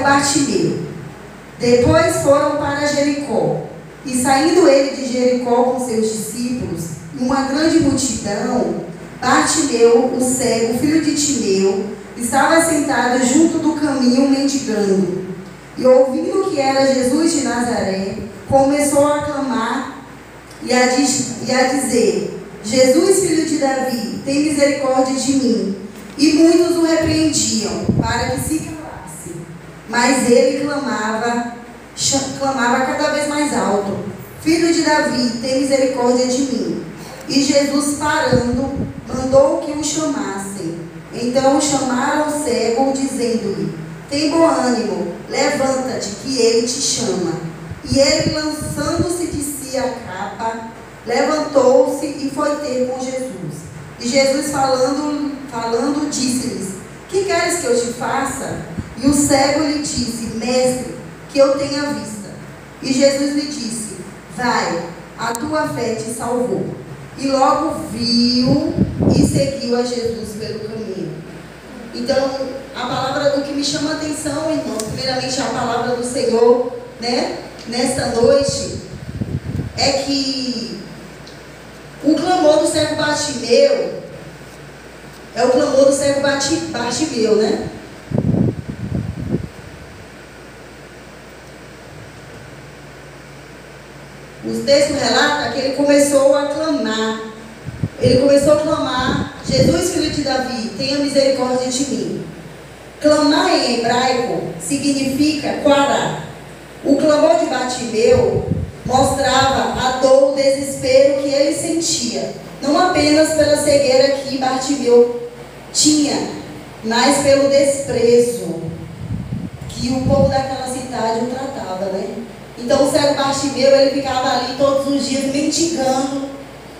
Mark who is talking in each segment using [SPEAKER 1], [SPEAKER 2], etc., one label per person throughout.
[SPEAKER 1] Bartimeu. Depois foram para Jericó. E saindo ele de Jericó com seus discípulos, e uma grande multidão, Bartimeu, o cego, filho de Timeu, estava sentado junto do caminho mendigando. E ouvindo que era Jesus de Nazaré, começou a clamar e a dizer: Jesus, filho de Davi, tem misericórdia de mim. E muitos o repreendiam, para que se calasse. Mas ele clamava cada vez mais alto: Filho de Davi, tem misericórdia de mim. E Jesus, parando, mandou que o chamassem. Então chamaram o cego, dizendo-lhe: Tem bom ânimo, levanta-te, que ele te chama. E ele, lançando-se de si a capa, levantou-se e foi ter com Jesus. E Jesus, falando, disse-lhes: Que queres que eu te faça? E o cego lhe disse: Mestre, que eu tenha vista. E Jesus lhe disse: Vai, a tua fé te salvou. E logo viu e seguiu a Jesus pelo caminho. Então, a palavra do que me chama a atenção, irmão, primeiramente a palavra do Senhor, né, nesta noite, é que o clamor do cego Bartimeu é o clamor do cego Bartimeu, né? O texto relata que ele começou a clamar. Ele começou a clamar: Jesus, filho de Davi, tenha misericórdia de mim. Clamar em hebraico significa quará. O clamor de Bartimeu mostrava a dor, o desespero que ele sentia, não apenas pela cegueira que Bartimeu tinha, mas pelo desprezo que o povo daquela cidade o tratava, né? Então o cego Bartimeu, ele ficava ali todos os dias mendigando,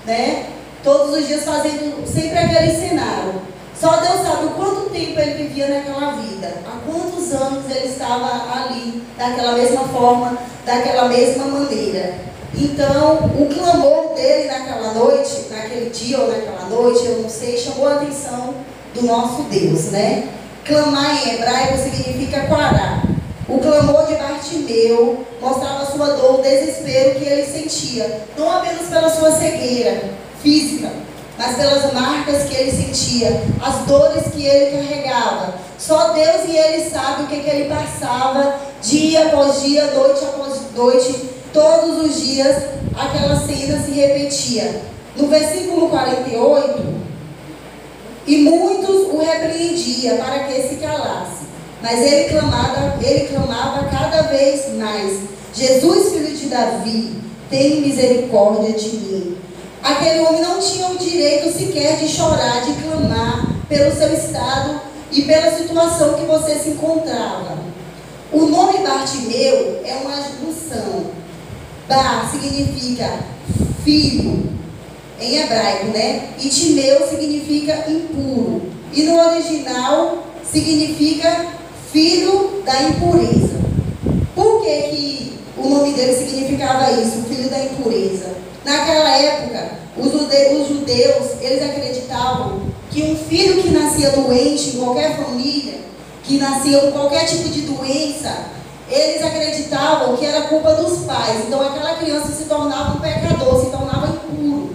[SPEAKER 1] né? Todos os dias fazendo sempre aquele cenário. Só Deus sabe o quanto tempo ele vivia naquela vida, há quantos anos ele estava ali, daquela mesma forma, daquela mesma maneira. Então, o clamor dele naquela noite, naquele dia ou naquela noite, eu não sei, chamou a atenção do nosso Deus, né? Clamar em hebraico significa quará. O clamor de Bartimeu mostrava a sua dor, o desespero que ele sentia, não apenas pela sua cegueira física, mas pelas marcas que ele sentia, as dores que ele carregava. Só Deus e ele sabe o que ele passava dia após dia, noite após noite, todos os dias aquela cena se repetia. No versículo 48, e muitos o repreendiam para que se calasse, mas ele clamava cada vez mais: Jesus, filho de Davi, tem misericórdia de mim. Aquele homem não tinha o direito sequer de chorar, de clamar pelo seu estado e pela situação que você se encontrava. O nome Bartimeu é uma junção. Bar significa filho, em hebraico, né? E Timeu significa impuro. E no original significa filho da impureza. Por que o nome dele significava isso, filho da impureza? Naquela época, os judeus, eles acreditavam que um filho que nascia doente em qualquer família, que nascia com qualquer tipo de doença, eles acreditavam que era culpa dos pais. Então aquela criança se tornava um pecador, se tornava impuro.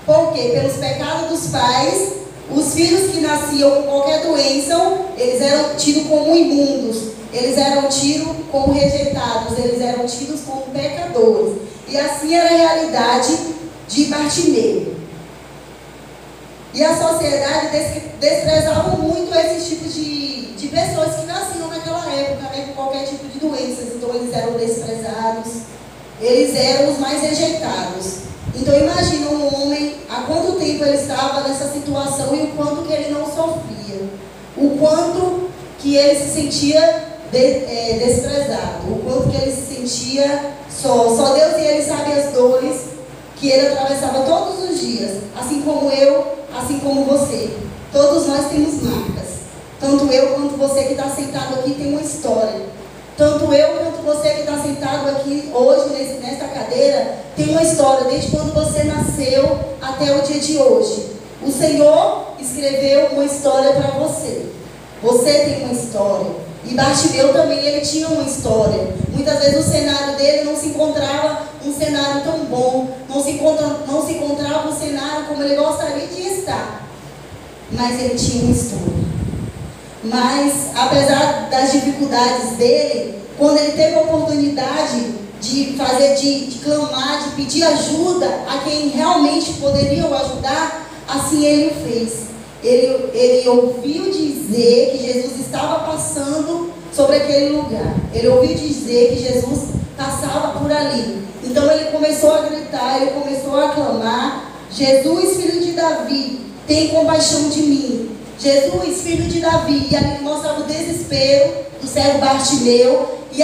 [SPEAKER 1] Por quê? Pelos pecados dos pais, os filhos que nasciam com qualquer doença, eles eram tidos como imundos, eles eram tidos como rejeitados, eles eram tidos como pecadores. E assim era a realidade de Bartimeu. E a sociedade desprezava muito esse tipo de pessoas que nasciam naquela época, né, com qualquer tipo de doenças. Então eles eram desprezados, eles eram os mais rejeitados. Então imagina um homem, há quanto tempo ele estava nessa situação e o quanto que ele não sofria, o quanto que ele se sentia desprezado, o quanto que ele se sentia só Deus e ele sabe as dores que ele atravessava todos os dias, assim como eu, assim como você. Todos nós temos marcas. Tanto eu quanto você que está sentado aqui tem uma história. Tanto eu quanto você que está sentado aqui hoje nesta cadeira tem uma história, desde quando você nasceu até o dia de hoje. O Senhor escreveu uma história para você. Você tem uma história. E Bartimeu também, ele tinha uma história. Muitas vezes o cenário dele não se encontrava um cenário tão bom, não se encontrava um cenário como ele gostaria de estar. Mas ele tinha uma história. Mas, apesar das dificuldades dele, quando ele teve a oportunidade de fazer, de clamar, de pedir ajuda a quem realmente poderia o ajudar, assim ele o fez. Ele ouviu dizer que Jesus estava passando sobre aquele lugar. Ele ouviu dizer que Jesus passava por ali. Então ele começou a gritar, ele começou a clamar: Jesus, filho de Davi, tem compaixão de mim. Jesus, filho de Davi. E ali mostrava o desespero do cego Bartimeu. E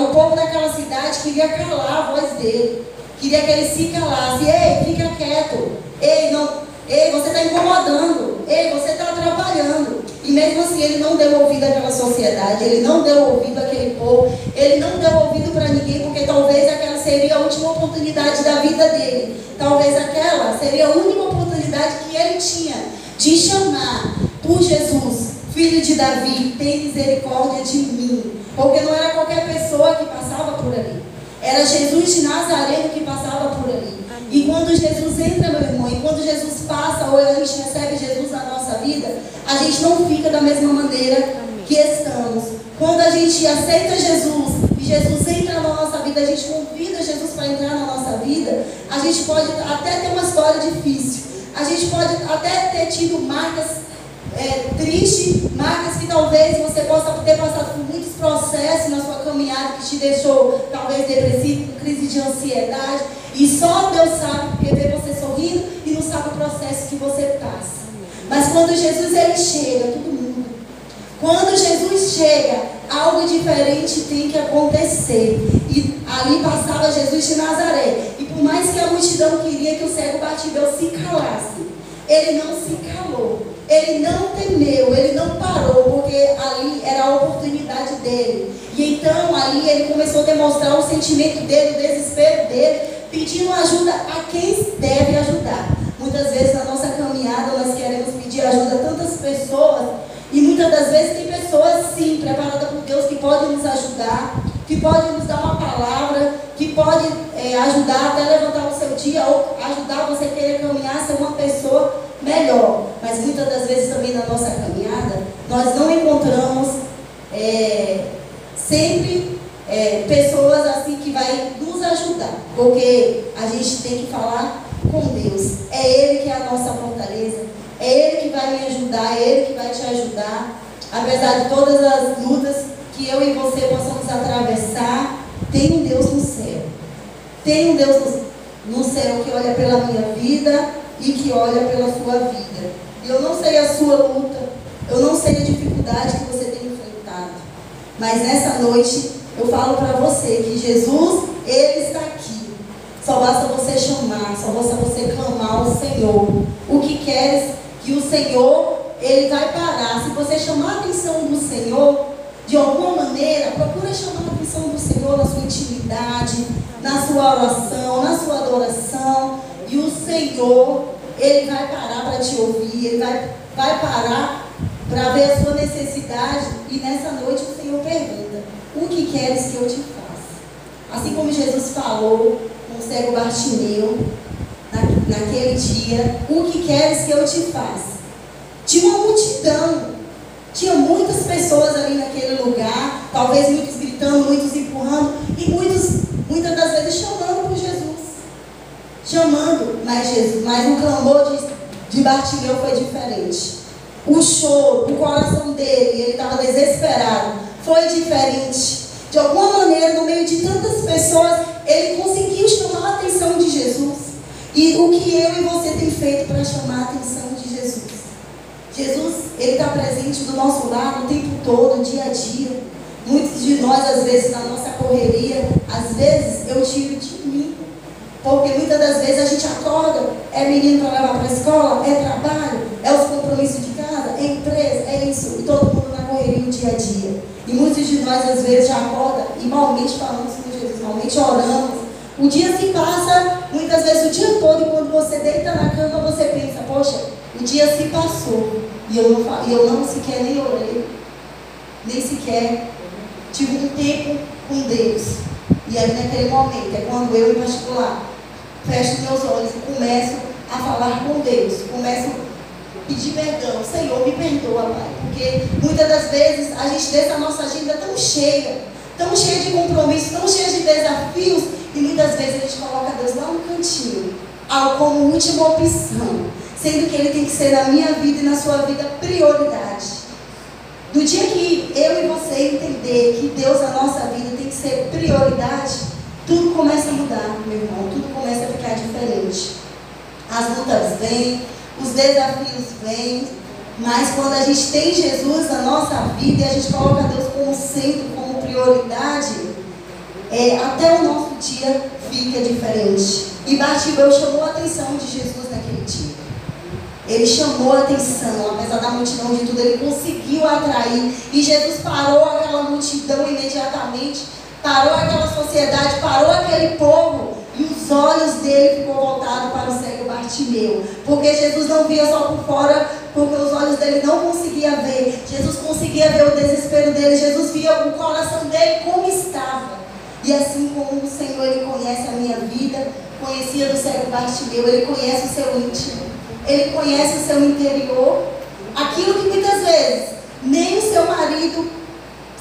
[SPEAKER 1] o povo daquela cidade queria calar a voz dele. Queria que ele se calasse. Ei, fica quieto. Ei, não. Ei, você está incomodando. Ei, você está atrapalhando. E mesmo assim ele não deu ouvido àquela sociedade. Ele não deu ouvido àquele povo. Ele não deu ouvido para ninguém, porque talvez aquela seria a última oportunidade da vida dele. Talvez aquela seria a única oportunidade que ele tinha de chamar por Jesus: filho de Davi, tem misericórdia de mim. Porque não era qualquer pessoa que passava por ali. Era Jesus de Nazareno que passava por ali. E quando Jesus entra, meu irmão, e quando Jesus passa, ou a gente recebe Jesus na nossa vida, a gente não fica da mesma maneira que estamos. Quando a gente aceita Jesus, e Jesus entra na nossa vida, a gente convida Jesus para entrar na nossa vida, a gente pode até ter uma história difícil. A gente pode até ter tido marcas tristes, marcas que talvez você possa ter passado por muitos processos na sua caminhada que te deixou talvez depressivo, com crise de ansiedade. E só Deus sabe, porque vê você sorrindo e não sabe o processo que você passa. Mas quando Jesus ele chega, tudo muda. Quando Jesus chega, algo diferente tem que acontecer. E ali passava Jesus de Nazaré. E por mais que a multidão queria que o cego Bartimeu se calasse, ele não se calou. Ele não temeu, ele não parou, porque ali era a oportunidade dele. E então ali ele começou a demonstrar o sentimento dele, o desespero dele, pedindo ajuda a quem deve ajudar. Muitas vezes na nossa caminhada nós queremos pedir ajuda a tantas pessoas, e muitas das vezes tem pessoas sim, preparadas por Deus, que podem nos ajudar, que podem nos dar uma palavra, que podem ajudar até levantar o seu dia, ou ajudar você a querer caminhar, ser uma pessoa melhor. Mas muitas das vezes também na nossa caminhada, nós não encontramos sempre pessoas assim que vai nos ajudar, porque a gente tem que falar com Deus. É Ele que é a nossa fortaleza, é Ele que vai me ajudar, é Ele que vai te ajudar. Apesar de todas as lutas que eu e você possamos atravessar, tem um Deus no céu. Tem um Deus no céu que olha pela minha vida e que olha pela sua vida. E eu não sei a sua luta, eu não sei a dificuldade que você tem enfrentado, mas nessa noite eu falo para você que Jesus, Ele está aqui. Só basta você chamar, só basta você clamar ao Senhor. O que queres que o Senhor, Ele vai parar. Se você chamar a atenção do Senhor, de alguma maneira, procura chamar a atenção do Senhor na sua intimidade, na sua oração, na sua adoração. E o Senhor, Ele vai parar para te ouvir, Ele vai parar para ver a sua necessidade. E nessa noite o Senhor pergunta: o que queres que eu te faça? Assim como Jesus falou com o cego Bartimeu naquele dia: o que queres que eu te faça? Tinha uma multidão, tinha muitas pessoas ali naquele lugar, talvez muitos gritando, muitos empurrando, e muitas das vezes chamando por Jesus. Chamando, mas o clamor de Bartimeu foi diferente. O choro, o coração dele, ele estava desesperado, foi diferente. De alguma maneira, no meio de tantas pessoas, ele conseguiu chamar a atenção de Jesus. E o que eu e você tem feito para chamar a atenção de Jesus? Jesus, Ele está presente do nosso lado o tempo todo, dia a dia. Muitos de nós, às vezes, na nossa correria, às vezes eu tiro de mim. Porque muitas das vezes a gente acorda, é menino para levar para a escola, é trabalho, é os compromissos de casa, é empresa, é isso. E todo mundo na correria o dia a dia. E muitos de nós, às vezes, já acorda e malmente falamos com Jesus, malmente oramos. O dia se passa, muitas vezes o dia todo, e quando você deita na cama, você pensa: poxa, o dia se passou e eu não sequer nem orei. nem sequer tive um tempo com Deus. E aí naquele momento é quando eu, em particular, fecho meus olhos e começo a falar com Deus, começo a pedir perdão. Senhor, me perdoa, Pai, porque muitas das vezes a gente deixa a nossa agenda tão cheia de compromissos, tão cheia de desafios, e muitas vezes a gente coloca Deus lá no cantinho, como última opção, sendo que Ele tem que ser na minha vida e na sua vida prioridade. Do dia que eu e você entender que Deus na nossa vida tem que ser prioridade, tudo começa a mudar, meu irmão, tudo começa a ficar diferente. As lutas vêm, os desafios vêm, mas quando a gente tem Jesus na nossa vida e a gente coloca Deus como centro, como prioridade, até o nosso dia fica diferente. E Bartimeu chamou a atenção de Jesus naquele dia. Ele chamou a atenção, apesar da multidão de tudo, ele conseguiu atrair. E Jesus parou aquela multidão imediatamente, parou aquela sociedade, parou aquele povo, e os olhos dele ficou voltados para o cego Bartimeu. Porque Jesus não via só por fora, porque os olhos dele não conseguiam ver. Jesus conseguia ver o desespero dele, Jesus via o coração dele como estava. E assim como o Senhor, Ele conhece a minha vida, conhecia do cego Bartimeu, Ele conhece o seu íntimo, Ele conhece o seu interior, aquilo que muitas vezes nem o seu marido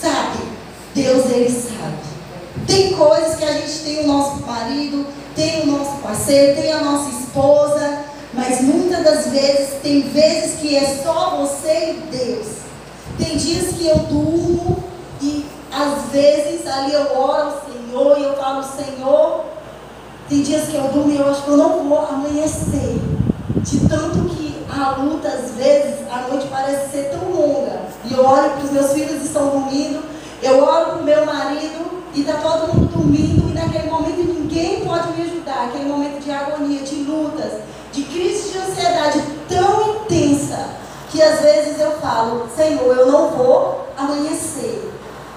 [SPEAKER 1] sabe, Deus, Ele sabe. Tem coisas que a gente tem o nosso marido, tem o nosso parceiro, tem a nossa esposa, mas muitas das vezes, tem vezes que é só você e Deus. Tem dias que eu durmo e às vezes ali eu oro ao Senhor e eu falo, Senhor, tem dias que eu durmo e eu acho que eu não vou amanhecer. De tanto que a luta, às vezes, a noite parece ser tão longa. E eu olho para os meus filhos que estão dormindo, eu olho para o meu marido e está todo mundo dormindo, e naquele momento ninguém pode me ajudar. Aquele momento de agonia, de lutas, de crise de ansiedade tão intensa, que às vezes eu falo, Senhor, eu não vou amanhecer.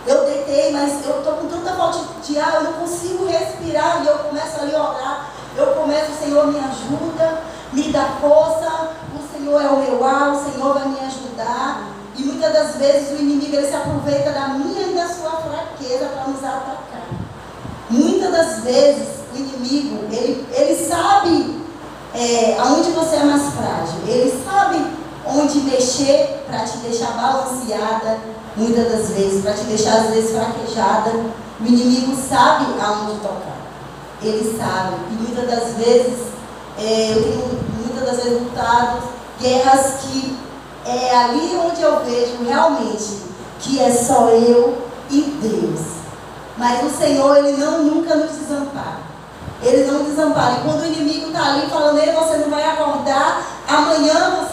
[SPEAKER 1] Eu deitei, mas eu estou com tanta falta de ar, eu não consigo respirar, e eu começo ali a orar, eu começo, Senhor, me ajuda, me dá força, o Senhor é o meu ar, o Senhor vai me ajudar. E muitas das vezes o inimigo, ele se aproveita da minha e da sua fraqueza para nos atacar. Muitas das vezes o inimigo, ele sabe aonde você é mais frágil, ele sabe onde mexer para te deixar balanceada, muitas das vezes, para te deixar às vezes fraquejada. O inimigo sabe aonde tocar, ele sabe. E muitas das vezes, eu tenho muitas das vezes lutado guerras que é ali onde eu vejo realmente que é só eu e Deus. Mas o Senhor, Ele nunca nos desampara. Ele não desampara. E quando o inimigo está ali falando, você não vai acordar, amanhã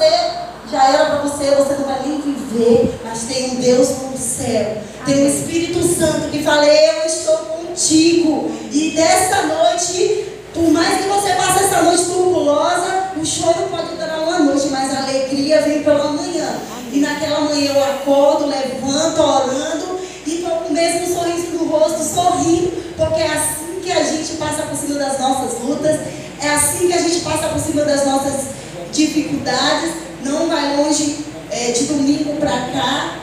[SPEAKER 1] já era para você não vai nem viver. Mas tem um Deus no céu, tem um Espírito Santo que fala, eu estou contigo. E dessa noite, por mais que você passe essa noite turbulosa, o choro pode durar uma noite, mas a alegria vem pela manhã. E naquela manhã eu acordo, levanto, orando, e estou com o mesmo sorriso no rosto, sorrindo, porque é assim que a gente passa por cima das nossas lutas, é assim que a gente passa por cima das nossas dificuldades. Não vai longe, de domingo para cá,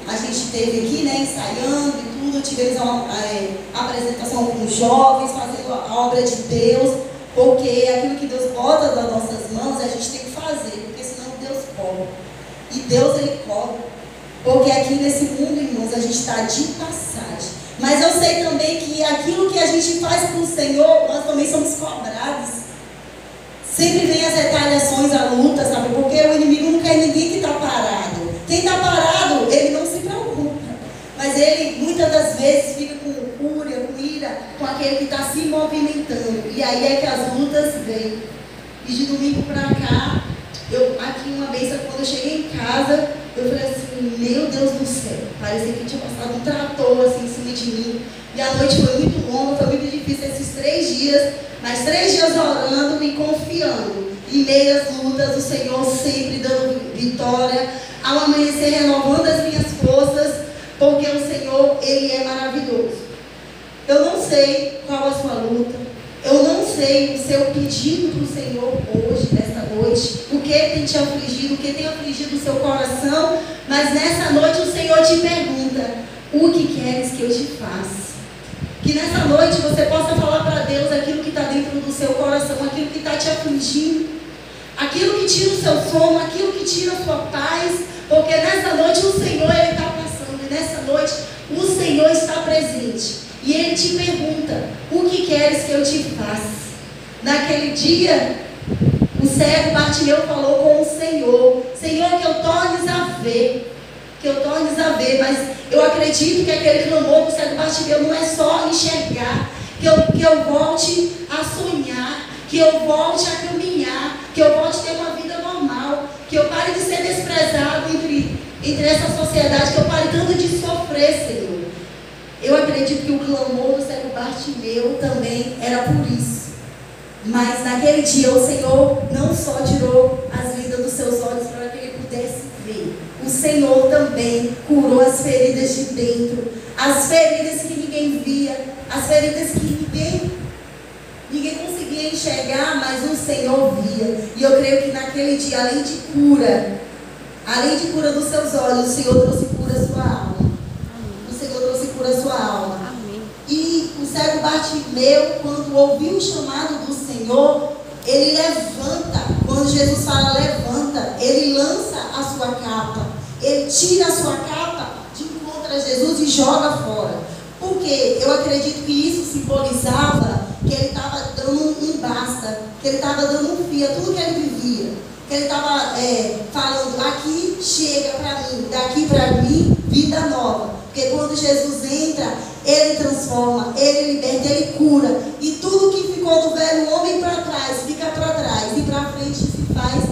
[SPEAKER 1] a gente esteve aqui, ensaiando e tudo, tivemos uma apresentação com os jovens, fazendo a obra de Deus, porque aquilo que Deus bota nas nossas mãos, a gente tem que fazer, porque senão Deus cobra. E Deus, Ele cobra. Porque aqui nesse mundo, irmãos, a gente está de passagem. Mas eu sei também que aquilo que a gente faz para o Senhor, nós também somos cobrados. Sempre vem as retaliações, a luta, sabe? Porque o inimigo não quer ninguém que está parado. Quem está parado, ele não se preocupa. Mas ele, muitas das vezes, fica com fúria, com ira, com aquele que está se movimentando. E aí é que as lutas vêm. E de domingo para cá, aqui uma vez, quando eu cheguei em casa, eu falei assim, meu Deus do céu. Parecia que tinha passado um trator assim em cima de mim. E a noite foi muito longa, foi muito difícil esses 3 dias. Mas 3 dias orando e confiando. Em meio às lutas, o Senhor sempre dando vitória. Ao amanhecer, renovando as minhas forças. Porque o Senhor, Ele é maravilhoso. Eu não sei qual a sua luta. Eu não sei o seu pedido para o Senhor hoje, nesta noite. O que tem te afligido, o que tem afligido o seu coração. Mas nessa noite o Senhor te seu coração, aquilo que está te afligindo, aquilo que tira o seu sono, aquilo que tira a sua paz, porque nessa noite o Senhor está passando, e nessa noite o Senhor está presente, e Ele te pergunta: o que queres que eu te faça? Naquele dia, o cego Bartimeu falou com o Senhor: Senhor, que eu tornes a ver, que eu tornes a ver. Mas eu acredito que aquele clamor do cego Bartimeu não é só enxergar, que eu volte a sonhar, que eu volte a caminhar, que eu volte a ter uma vida normal, que eu pare de ser desprezado entre essa sociedade, que eu pare tanto de sofrer, Senhor. Eu acredito que o clamor do cego Bartimeu também era por isso. Mas naquele dia o Senhor não só tirou as vidas dos seus olhos para que ele pudesse ver. O Senhor também curou as feridas de dentro, as feridas que ninguém via, as feridas que ninguém conseguia enxergar, mas o Senhor via. E eu creio que naquele dia, além de cura dos seus olhos, o Senhor trouxe cura à sua alma. O Senhor trouxe cura à sua alma. E o cego Bartimeu, quando ouviu o chamado do Senhor, ele levanta. Quando Jesus fala levanta, ele lança a sua capa, ele tira a sua capa de encontro a Jesus e joga fora. Porque eu acredito que isso simbolizava que ele estava dando um basta, que ele estava dando um fim a tudo que ele vivia, que ele estava falando: aqui chega para mim, daqui para mim, vida nova. Porque quando Jesus entra, Ele transforma, Ele liberta, Ele cura. E tudo que ficou do velho homem para trás, fica para trás. E para frente se faz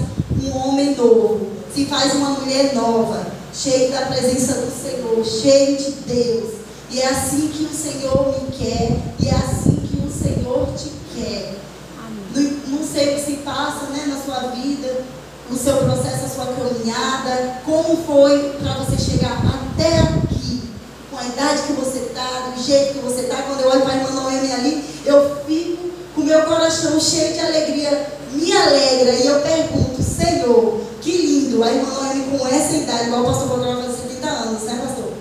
[SPEAKER 1] um homem novo, se faz uma mulher nova, cheio da presença do Senhor, cheio de Deus. E é assim que o Senhor me quer, e é assim que o Senhor te quer. Não sei o que se passa, né, na sua vida, o seu processo, a sua caminhada, como foi para você chegar até aqui, com a idade que você está, do jeito que você está. Quando eu olho para a irmã Noemi ali, eu fico com o meu coração cheio de alegria, me alegra, e eu pergunto: Senhor, que lindo, a irmã Noemi com essa idade, igual o pastor Programa faz 70 anos, né, pastor?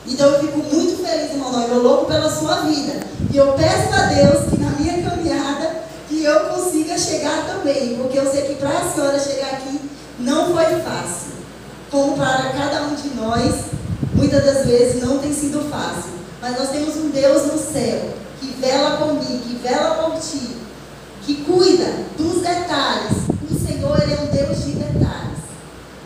[SPEAKER 1] Então eu fico muito feliz, irmã Noemi, eu louco pela sua vida, e eu peço a Deus que na minha caminhada, que eu consiga chegar também, porque eu sei que para a senhora chegar aqui não foi fácil, como para cada um de nós, muitas das vezes não tem sido fácil, mas nós temos um Deus no céu, que vela por mim, que vela por ti, que cuida dos detalhes. O Senhor, Ele é um Deus de detalhes,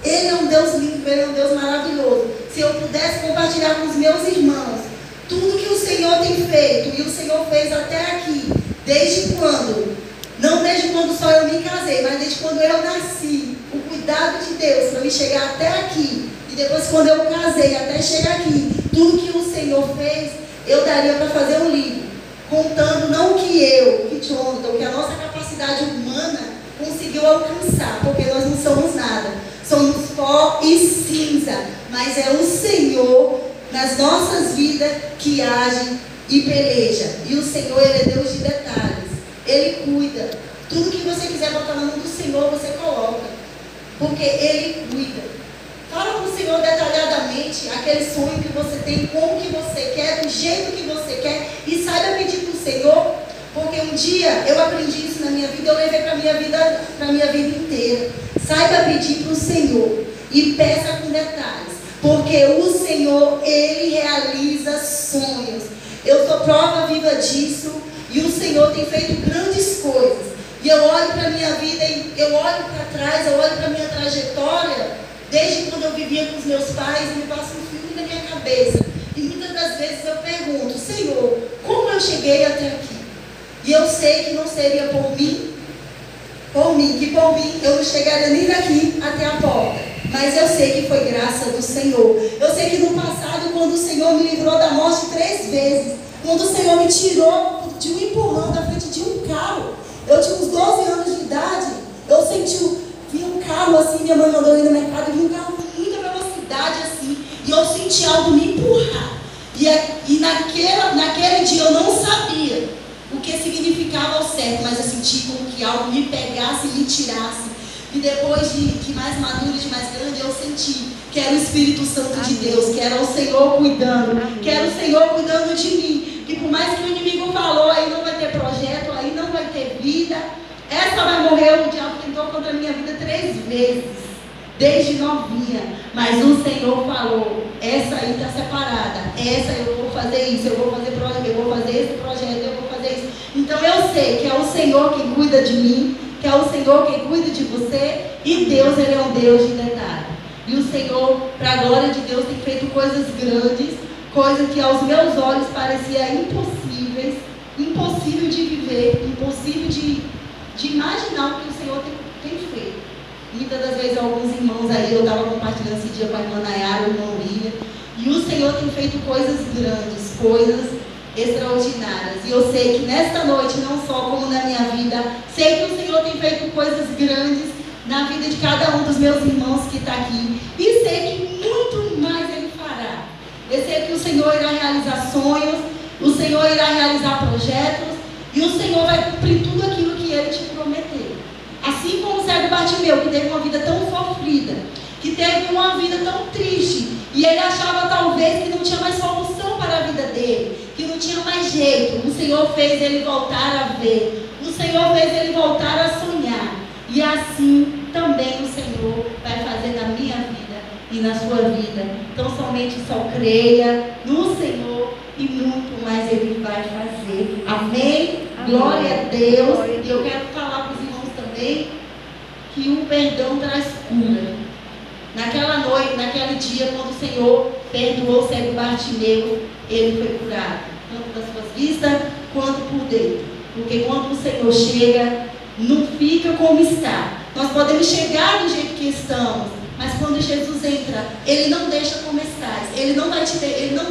[SPEAKER 1] Ele é um Deus lindo, Ele é um Deus maravilhoso. Se eu pudesse compartilhar com os meus irmãos tudo que o Senhor tem feito, e o Senhor fez até aqui, desde quando? Não desde quando só eu me casei, mas desde quando eu nasci, o cuidado de Deus para me chegar até aqui, e depois quando eu casei até chegar aqui, tudo que o Senhor fez, eu daria para fazer um livro, contando não o que eu, que Jonathan, o que a nossa capacidade humana conseguiu alcançar, porque nós não somos nada, somos pó e cinza, mas é o Senhor nas nossas vidas que age e peleja. E o Senhor, Ele é Deus de detalhes, Ele cuida. Tudo que você quiser botar na mão do Senhor, você coloca, porque Ele cuida. Fala para o Senhor detalhadamente aquele sonho que você tem, como que você quer, do jeito que você quer, e saiba pedir para o Senhor, porque um dia eu aprendi isso na minha vida, eu levei para a minha vida inteira. Saiba pedir para o Senhor e peça com detalhes, porque o Senhor, Ele realiza sonhos. Eu sou prova viva disso, e o Senhor tem feito grandes coisas. E eu olho para a minha vida, e eu olho para trás, eu olho para a minha trajetória, desde quando eu vivia com os meus pais, e me passa um filme na minha cabeça. E muitas das vezes eu pergunto: Senhor, como eu cheguei até aqui? E eu sei que não seria por mim, que por mim eu não chegaria nem daqui até a porta. Mas eu sei que foi graça do Senhor. Eu sei que no passado, quando o Senhor me livrou da morte 3 vezes, quando o Senhor me tirou de um empurrão da frente de um carro, eu tinha uns 12 anos de idade, eu vi um carro assim, minha mãe mandou ir no mercado, vi um carro com muita velocidade assim, e eu senti algo me empurrar. E naquele dia eu não sabia o que significava ao certo, mas eu senti como que algo me pegasse e me tirasse. E depois de mais maduro, de mais grande, eu senti que era o Espírito Santo de Deus, que era o Senhor cuidando, que era o Senhor cuidando de mim. Que por mais que o inimigo falou, aí não vai ter projeto, aí não vai ter vida, essa vai morrer. O diabo tentou contra a minha vida 3 vezes, desde novinha, mas o Senhor falou, essa aí está separada, essa eu vou fazer isso, eu vou fazer esse projeto, eu vou fazer isso. Então eu sei que é o Senhor quem cuida de mim, que é o Senhor quem cuida de você, e Deus, Ele é um Deus de detalhe. E o Senhor, para a glória de Deus, tem feito coisas grandes, coisas que aos meus olhos pareciam impossíveis, impossível de viver, impossível de imaginar o que o Senhor tem feito. Muitas das vezes alguns irmãos aí, eu estava compartilhando esse dia com a irmã Nayara, o irmão William, e o Senhor tem feito coisas grandes, coisas extraordinárias. E eu sei que nesta noite, não só como na minha vida, sei que o Senhor tem feito coisas grandes na vida de cada um dos meus irmãos que está aqui. E sei que muito mais Ele fará. Eu sei que o Senhor irá realizar sonhos, o Senhor irá realizar projetos, e o Senhor vai cumprir tudo aquilo que Ele te prometeu. Assim como o cego Bartimeu, que teve uma vida tão sofrida, que teve uma vida tão triste, e ele achava talvez que não tinha mais solução para a vida dele, que não tinha mais jeito. O Senhor fez ele voltar a ver, o Senhor fez ele voltar a sonhar, e assim também o Senhor vai fazer na minha vida e na sua vida. Então somente só creia no Senhor e muito mais Ele vai fazer. Amém? Glória a Deus. E eu quero falar para os irmãos também que o perdão traz cura. Naquela noite, naquele dia, quando o Senhor perdoou o cego Bartimeu, ele foi curado, tanto das suas vistas quanto por dentro. Porque quando o Senhor chega, não fica como está. Nós podemos chegar do jeito que estamos, mas quando Jesus entra, Ele não deixa como estás. Ele não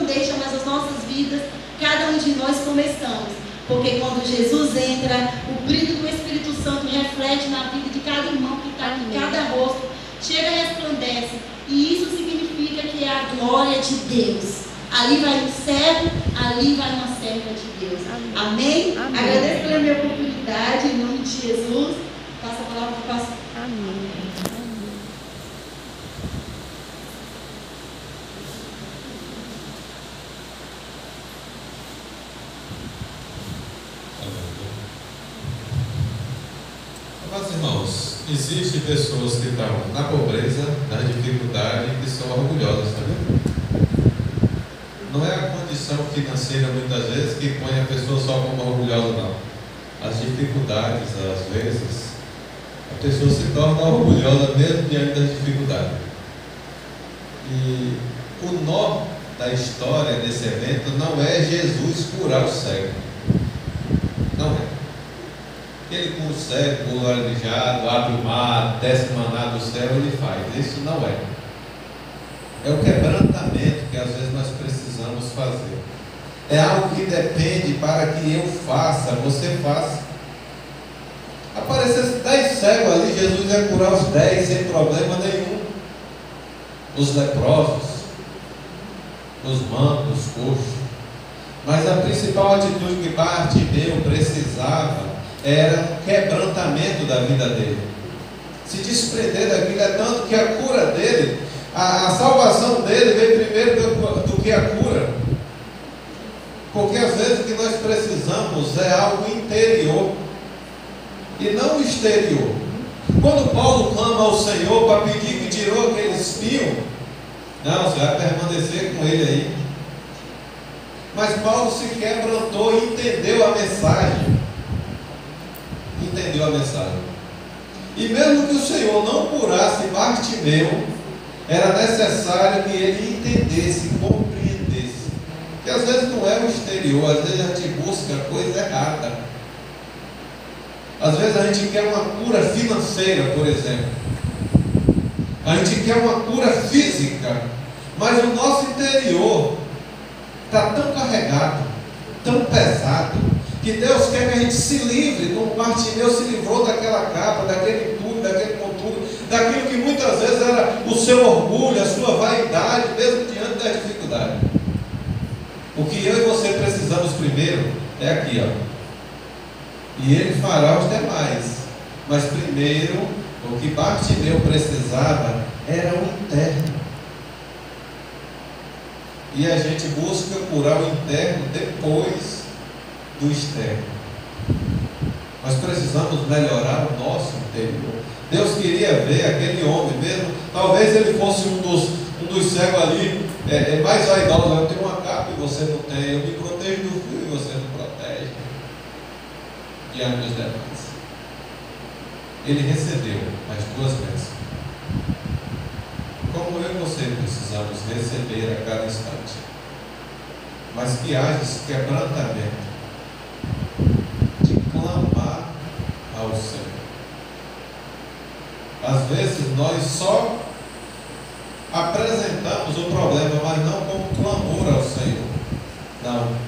[SPEAKER 1] deixa mais as nossas vidas, cada um de nós como estamos. Porque quando Jesus entra, o brilho do Espírito Santo reflete na vida de cada irmão que está aqui, cada rosto chega e resplandece. E isso significa que é a glória de Deus. Ali vai um servo, ali vai uma serva de Deus. Amém? Amém? Agradeço pela minha oportunidade, em nome de Jesus. Passa a palavra para o pastor.
[SPEAKER 2] Amém.
[SPEAKER 3] Mas, irmãos, existem pessoas que estão na pobreza, na dificuldade, que são orgulhosas, tá vendo? Não é a condição financeira, muitas vezes, que põe a pessoa só como orgulhosa, não. As dificuldades, às vezes, a pessoa se torna orgulhosa mesmo diante das dificuldades. E o nó da história desse evento não é Jesus curar o cego. Não é. Ele cura o cego, cura o aleijado, abre o mar, desce o maná do céu, ele faz. Isso não é. É o quebrantamento que às vezes nós precisamos fazer. É algo que depende para que eu faça, você faça. Aparecesse 10 cegos ali, Jesus ia curar os 10 sem problema nenhum. Os leprosos, os mancos, os coxos. Mas a principal atitude que Bartimeu precisava era um quebrantamento da vida dele. Se desprender daquilo, é tanto que a cura dele, a salvação dele veio primeiro do que a cura. Porque às vezes o que nós precisamos é algo interior e não exterior. Quando Paulo clama ao Senhor para pedir que tirou aquele espinho, não, você vai permanecer com ele aí. Mas Paulo se quebrantou e entendeu a mensagem. Entendeu a mensagem. E mesmo que o Senhor não curasse Bartimeu, era necessário que ele entendesse, compreendesse. Que às vezes não é o exterior, às vezes a gente busca a coisa errada. Às vezes a gente quer uma cura financeira, por exemplo. A gente quer uma cura física, mas o nosso interior está tão carregado, tão pesado, que Deus quer que a gente se livre, como Bartimeu se livrou daquela capa, daquele tudo, daquele contudo, daquilo que muitas vezes era o seu orgulho, a sua vaidade, mesmo diante da dificuldade. O que eu e você precisamos primeiro é aqui, ó. E Ele fará os demais. Mas primeiro, o que Bartimeu precisava era o interno. E a gente busca curar o interno depois do externo. Nós precisamos melhorar o nosso interior. Deus queria ver aquele homem mesmo. Talvez ele fosse um dos cegos ali, mais vaidosos. Eu tenho uma capa e você não tem. Eu me protejo do frio e você não protege. Diante dos demais. Ele recebeu as duas bênçãos. Como eu e você precisamos receber a cada instante. Mas que haja esse quebrantamento de clamar ao Senhor. Às vezes nós só apresentamos o problema, mas não como clamor ao Senhor. Não.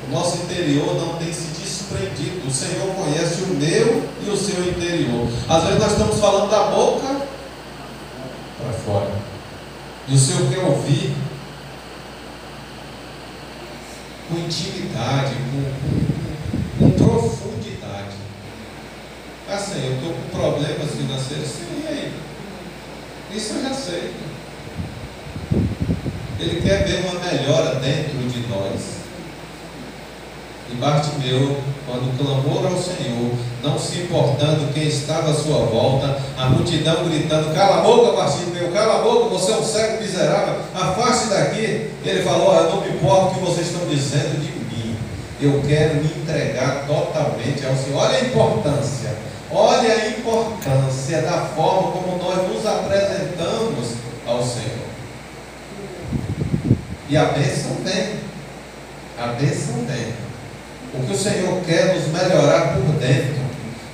[SPEAKER 3] O nosso interior não tem se desprendido. O Senhor conhece o meu e o seu interior. Às vezes nós estamos falando da boca para fora. E o Senhor quer ouvir com intimidade, com profundidade. Assim, eu estou com problemas financeiros. Sim, e aí? Isso eu já sei. Ele quer ver uma melhora dentro de nós. E Bartimeu, quando clamou ao Senhor, não se importando quem estava à sua volta, a multidão gritando: cala a boca, Bartimeu, cala a boca, você é um cego miserável, afaste daqui. Ele falou: eu não me importo o que vocês estão dizendo de mim, eu quero me entregar totalmente ao Senhor. Olha a importância da forma como nós nos apresentamos ao Senhor. E a bênção vem. A bênção vem. O que o Senhor quer nos melhorar por dentro.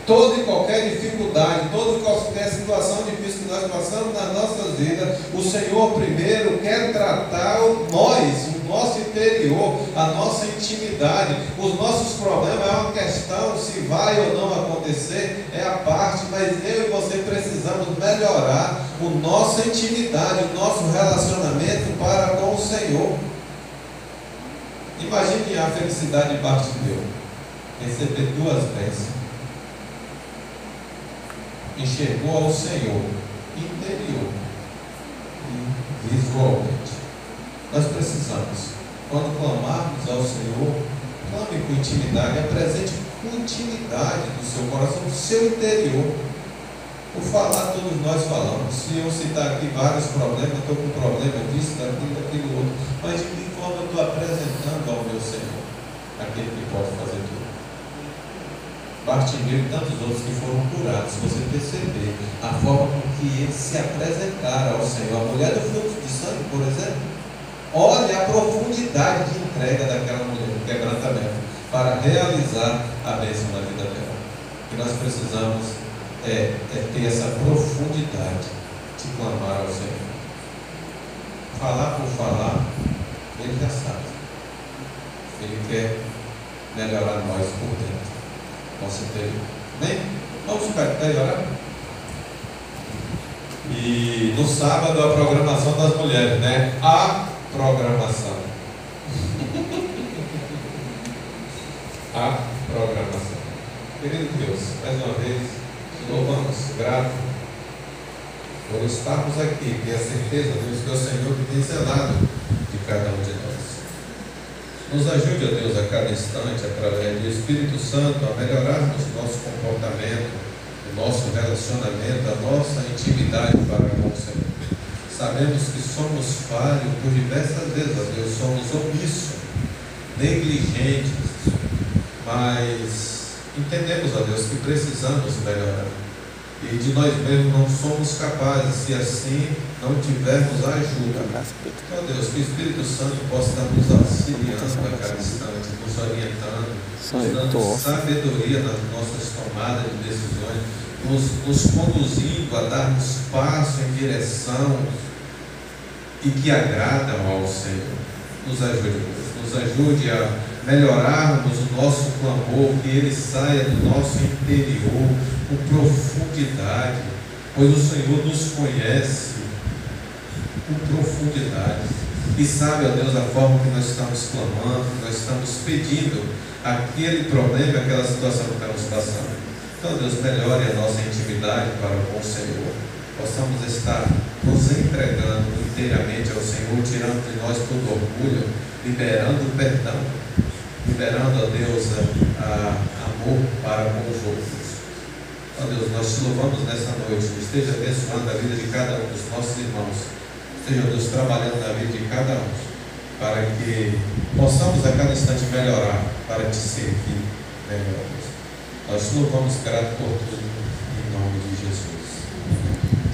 [SPEAKER 3] Toda e qualquer dificuldade, toda e qualquer situação difícil que nós passamos nas nossas vidas, o Senhor primeiro quer tratar o nosso interior, a nossa intimidade. Os nossos problemas é uma questão se vai ou não acontecer, é a parte, mas eu e você precisamos melhorar a nossa intimidade, o nosso relacionamento para com o Senhor. Imagine a felicidade de Bartimeu, receber duas bênçãos. Enxergou ao Senhor interior e visualmente. Nós precisamos, quando clamarmos ao Senhor, clame com intimidade, apresente com intimidade do seu coração, do seu interior. Por falar, todos nós falamos. Se eu citar aqui vários problemas, estou com problema disso, daquilo outro, mas de que forma eu estou apresentando ao meu Senhor, aquele que pode fazer tudo? Bartimeu e tantos outros que foram curados, se você perceber a forma com que eles se apresentaram ao Senhor. A mulher do fluxo de sangue, por exemplo, olha a profundidade de entrega daquela mulher, do quebrantamento, para realizar a bênção na vida dela. E nós precisamos ter essa profundidade de clamar ao Senhor. Falar por falar, Ele já sabe. Ele quer melhorar nós por dentro. Nosso interior. Bem, vamos ficar de pé e orar. E no sábado a programação das mulheres, né? A programação. A programação. Querido Deus, mais uma vez, te louvamos, grato por estarmos aqui, ter a certeza, Deus, que é o Senhor que tem zelado de cada um de nós. Nos ajude, ó Deus, a cada instante, através do Espírito Santo, a melhorarmos o nosso comportamento, o nosso relacionamento, a nossa intimidade para com o Senhor. Sabemos que somos falhos por diversas vezes, ó Deus, somos omissos, negligentes, mas entendemos, ó Deus, que precisamos melhorar. E de nós mesmos não somos capazes, se assim não tivermos a ajuda. Ó Deus, que o Espírito Santo possa estar nos auxiliando a cada instante, nos orientando, nos dando sabedoria nas nossas tomadas de decisões, nos conduzindo a darmos passo em direção e que agradam ao Senhor. Nos ajude, Deus, nos ajude a melhorarmos o nosso clamor, que ele saia do nosso interior com profundidade, pois o Senhor nos conhece com profundidade e sabe, ó Deus, a forma que nós estamos clamando, que nós estamos pedindo aquele problema, aquela situação que estamos passando. Então, Deus, melhore a nossa intimidade para com o Senhor, possamos estar nos entregando inteiramente ao Senhor, tirando de nós todo orgulho, liberando o perdão, liberando, ó Deus, amor para com os outros. Ó Deus, nós te louvamos nessa noite. Esteja abençoando a vida de cada um dos nossos irmãos. Esteja, Deus, trabalhando na vida de cada um, para que possamos a cada instante melhorar, para te servir melhor. Nós te louvamos grato por tudo, em nome de Jesus.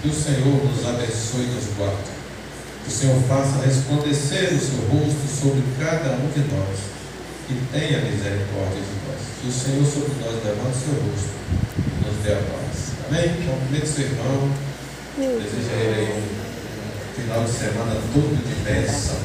[SPEAKER 3] Que o Senhor nos abençoe e nos guarde. Que o Senhor faça resplandecer o seu rosto sobre cada um de nós e tenha misericórdia de nós. Que o Senhor sobre nós levante o seu rosto e nos dê a paz. Amém? Cumprimente seu irmão. Desejo a ele um final de semana todo de bênção.